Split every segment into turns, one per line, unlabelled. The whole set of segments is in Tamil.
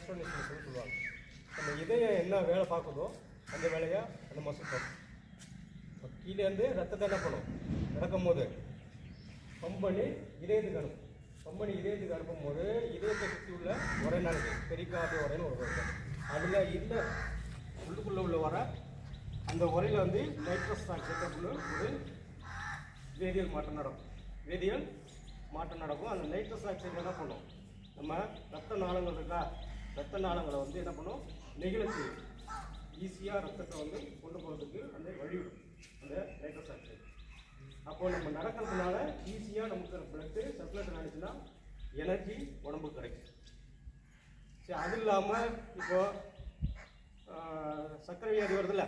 கேஸ்ட்ரோனிக் மசில்னு சொல்லுவாங்க. நம்ம இதயம் என்ன வேலை பார்க்குதோ அந்த வேலையை அந்த மசில் பார்க்கும். இப்போ கீழேருந்து ரத்தத்தை என்ன பண்ணும், நடக்கும் போது பம்ப் பண்ணி இதயத்துக்கு அனுப்பும். பம்ப் பண்ணி இதயத்துக்கு அனுப்பும்போது இதயத்தை சுற்றி உள்ள உரை நடக்குது, பெரிகார்டிய உரைன்னு ஒரு இருக்கும். அதில் இல்லை உள்ளுக்குள்ளே உள்ள வர அந்த உரையில் வந்து நைட்ரஸ் ஆக்சைடு அப்படின்னு ஒரு வேதியியல் மாற்றம் நடக்கும். வேதியியல் மாற்றம் நடக்கும். அந்த நைட்ரஸ் ஆக்சைடு என்ன பண்ணும், நம்ம ரத்த நாளங்கள் இருக்கா, ரத்த நாளங்களை வந்து என்ன பண்ணும், நெகிழ செய்யும். ஈஸியாக ரத்தத்தை வந்து கொண்டு போகிறதுக்கு அந்த வழிவிடும் அந்த நைட்ரஸ் ஆக்சைடு. அப்போது நம்ம நடக்கிறதுனால ஈஸியாக நமக்கு பிளட்டு சர்க்குலேஷன் ஆகிடுச்சுன்னா எனர்ஜி உடம்புக்கு கிடைக்கும். சரி, அது இல்லாமல் இப்போது சர்க்கரை வியாதி வருதுல்ல,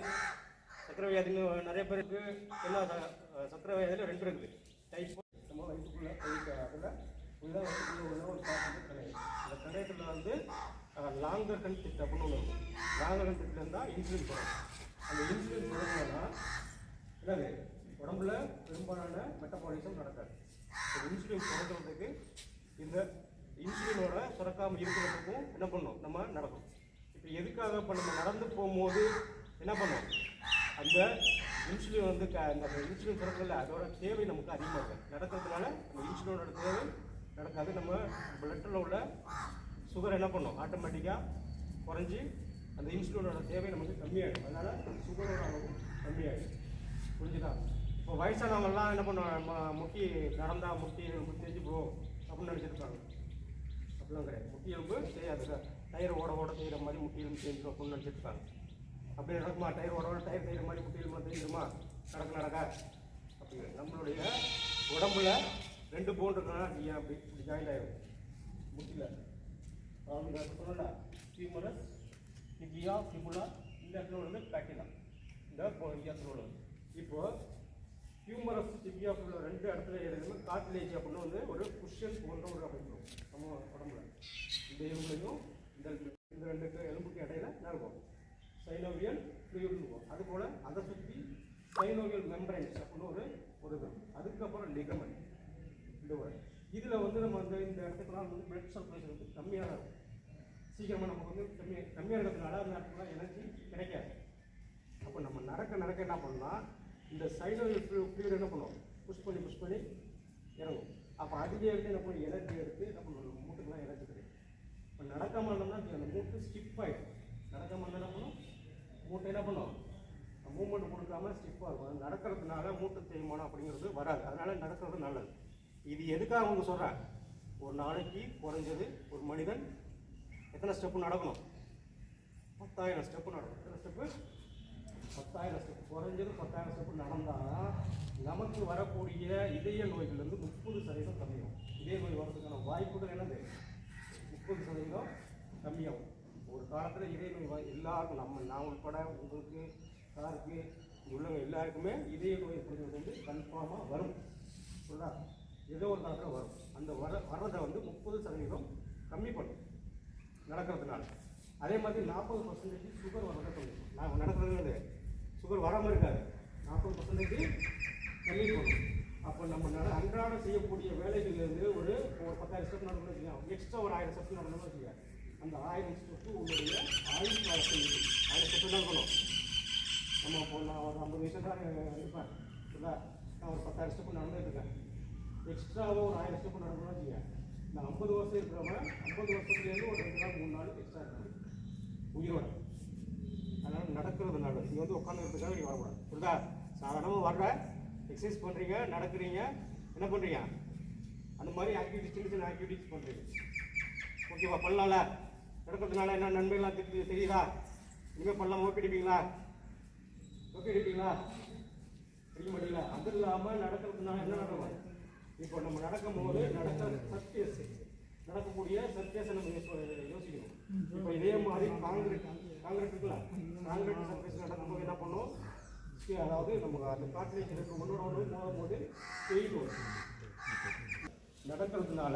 சர்க்கரை வியாதின்னு நிறைய பேருக்கு என்ன, சர்க்கரை வியாதியில் 2 இருக்குது. டைப் நம்ம வயிற்றுக்குள்ளே அதில் உள்ள வயிற்றுக்குள்ளே உள்ள ஒரு பாட்டு கிடையாது. அந்த கடையத்தில் வந்து லாங்கர் கன்செப்ட் அப்படின்னு ஒன்று இருக்கும். லாங்கர் கன்செப்ட்ல இருந்தால் இன்சுலின் போடும். அந்த இன்சுலின் போடுறதுனா என்னது, உடம்புல பெரும்பாலான மெட்டபாலிசம் நடக்காது. இன்சுலின் சுரக்கிறதுக்கு இந்த இன்சுலினோட சுரக்காமல் இருக்கிறதுக்கும் என்ன பண்ணும், நம்ம நடக்கும். இப்போ எதுக்காக இப்போ நம்ம நடந்து போகும்போது என்ன பண்ணோம், அந்த இன்சுலின் வந்து அந்த இன்சுலின் சுரக்கல அதோட தேவை நமக்கு அதிகமாக இருக்கும். நடக்கிறதுனால அந்த இன்சுலினோட தேவை நடக்காது. நம்ம பிளட்டில் உள்ள சுகர் என்ன பண்ணும், ஆட்டோமேட்டிக்காக குறைஞ்சி அந்த இன்சுலினோட தேவை நமக்கு கம்மியாகிடும். அதனால் சுகரோட அளவு கம்மியாகிடும். புரிஞ்சுதா? இப்போ வயசானவங்கெல்லாம் என்ன பண்ணுவாங்க, முட்டி நடந்தால் முட்டி தேஞ்சு போகும் அப்படின்னு நினச்சிருக்காங்க. அப்படிலாம் கிடையாது. முட்டி எலும்பு செய்யாது. டயர் ஓட ஓட செய்கிற மாதிரி முட்டி எலும்பு தேஞ்சிடும் அப்படின்னு நினச்சிருக்காங்க. அப்படி நடக்குமா? டயர் ஓட ஓட டயர் செய்கிற மாதிரி முட்டி எலும்பு தெரிஞ்சிடுமா? நடக்க அப்படிங்கிற நம்மளுடைய உடம்புல 2 போன் இருக்குன்னா நீ அப்படி இப்படி ஜாயிண்ட் ஆகிடும் முட்டியில். அவங்க சொல்லல ஃபியூமரஸ், டிபியா, ஃபிபுலா, இந்த இடத்துல உள்ளது பேட்டிலா, இந்த இடத்துல உள்ளது. இப்போது ஹியூமரஸ், டிபியா, ஃபிபுலா 2 இடத்துல எதுவுமே கார்டிலேஜ் அப்படின்னு வந்து ஒரு குஷன் போன்ற ஒரு அமைப்பு நம்ம உடம்புல. இந்த எலும்புலையும் இந்த 2 எலும்புக்கு இடையில இருக்கும் சைனோவியல் ஃப்ளூயிட் இருக்கும். அதுபோல் அதை சுற்றி சைனோவியல் மெம்பரைன்ஸ் அப்படின்னு ஒரு இது. அதுக்கப்புறம் லிகமெண்ட். இந்த ஒரு இதில் வந்து நம்ம வந்து இந்த இடத்துக்குலாம் வந்து பிளட் சர்க்குலேஷன் வந்து கம்மியாக இருக்கும். சீக்கிரமாக நமக்கு வந்து கம்மியாக இருக்கிறதுனால அந்த இடத்துல எனர்ஜி கிடைக்காது. அப்போ நம்ம நடக்க என்ன பண்ணலாம், இந்த சைனோவியல் ஃப்ளூயிட் என்ன பண்ணுவோம், புஷ் பண்ணி இறங்கும். அப்போ அதுவே வந்து என்ன பண்ணி எனர்ஜி எடுத்து என்ன பண்ணுவோம், மூட்டுக்கெல்லாம் எனர்ஜி கிடைக்கும். இப்போ நடக்காமல் இருந்தோம்னா அந்த மூட்டு ஸ்டிப் ஆகிடும். நடக்காமல் இருந்தால் என்ன பண்ணும், மூட்டை என்ன பண்ணும், மூவ்மெண்ட் கொடுக்காம ஸ்டிப்பாக இருக்கும். அது நடக்கிறதுனால மூட்டு தேய்மானம் அப்படிங்கிறது வராது. அதனால் நடக்கிறது நல்லது. இது எதுக்காக அவங்க சொல்கிறேன், ஒரு நாளைக்கு குறைஞ்சது ஒரு மனிதன் எத்தனை ஸ்டெப்பு நடக்கணும், 10,000 ஸ்டெப்பு நடக்கணும். எத்தனை ஸ்டெப்பு, 10,000 ஸ்டெப்பு. குறைஞ்சது 10,000 ஸ்டெப்பு நடந்தால் நமக்கு வரக்கூடிய இதய நோய்கள்லேருந்து 30% கம்மியாகும். இதய நோய் வர்றதுக்கான வாய்ப்புகள் என்னது, 30% கம்மியாகும். ஒரு காலத்தில் இதய நோய் எல்லாருக்கும், நான் உட்பட உங்களுக்கு, சாருக்கு, உள்ளவங்க எல்லாருக்குமே இதய நோய் அப்படிங்கிறது வந்து கன்ஃபார்மாக வரும். புரியுதா? ஏதோ ஒரு காலத்தில் வரும். அந்த வர்றதை வந்து 30% கம்மி பண்ணும் நடக்கிறதுனால. அதே மாதிரி 40% சுகர் வர்றதை பண்ணும். நான் நடக்கிறது சுகர் வராமல் இருக்காது, 40% கம்மி பண்ணும். அப்போ நம்ம அன்றாடம் செய்யக்கூடிய வேலைகள்லேருந்து ஒரு 10,000 ஸ்டெப் நடக்கணும்னு வச்சுக்கோங்க, எக்ஸ்ட்ரா ஒரு 1000 ஸ்டெப் நடக்கணும்னு வச்சுக்கோங்க. அந்த 1000 ஸ்டெப்பு உங்களுடைய ஆயுள் காலத்தில் 1000 ஸ்டெப்பு தான் இருக்கணும். நம்ம இப்போ நான் ஒரு 50 வயசு தான் இருப்பேன், இல்லை நான் ஒரு 10,000 ஸ்டெப்பு நடந்துட்டுருக்கேன். எக்ஸ்ட்ராவாக ஒரு 1000 ஸ்டெப்பு நடக்கணும்னு வச்சுக்கோங்க. நான் 50 வருஷம் இருக்கிறவங்க 50 வருஷத்துலேருந்து ஒரு 2 நாள் 3 நாள் எக்ஸ்ட்ரா இருக்கணும் உயிரோட. அதனால் நடக்கிறது நல்லது. நீங்கள் வந்து உட்காந்துக்கிறதுக்காக நீங்கள் வரக்கூடாது. புரியுதா? சாதாரணமாக வர்ற எக்ஸசைஸ் பண்ணுறீங்க, நடக்கிறீங்க, என்ன பண்ணுறீங்க, அந்த மாதிரி ஆக்டிவிட்டிஸ், சின்ன ஆக்டிவிட்டிஸ் பண்ணுறீங்க. ஓகேவா? பண்ணலாம்ல? நடக்கிறதுனால என்ன நன்மைகள்லாம் தெரியுதா? இனிமேல் பண்ணலாம். ஓகே அடிப்பீங்களா? அடிக்க மாட்டீங்களா? அது இல்லாமல் நடக்கிறதுனால என்ன நடக்கும், இப்போ நம்ம நடக்கும்போது நடக்கக்கூடிய சர்ஃபேஸை நம்ம யோசிக்கணும். இப்போ இதே மாதிரி காங்கிரீட் இருக்குல்ல, காங்கிரீட் சர்ஃபேஸ் நடக்கும்போது என்ன பண்ணும், அதாவது நம்ம அந்த காற்று ஒன்றோட ஒன்று போகும்போது பெயின் வரும். நடக்கிறதுனால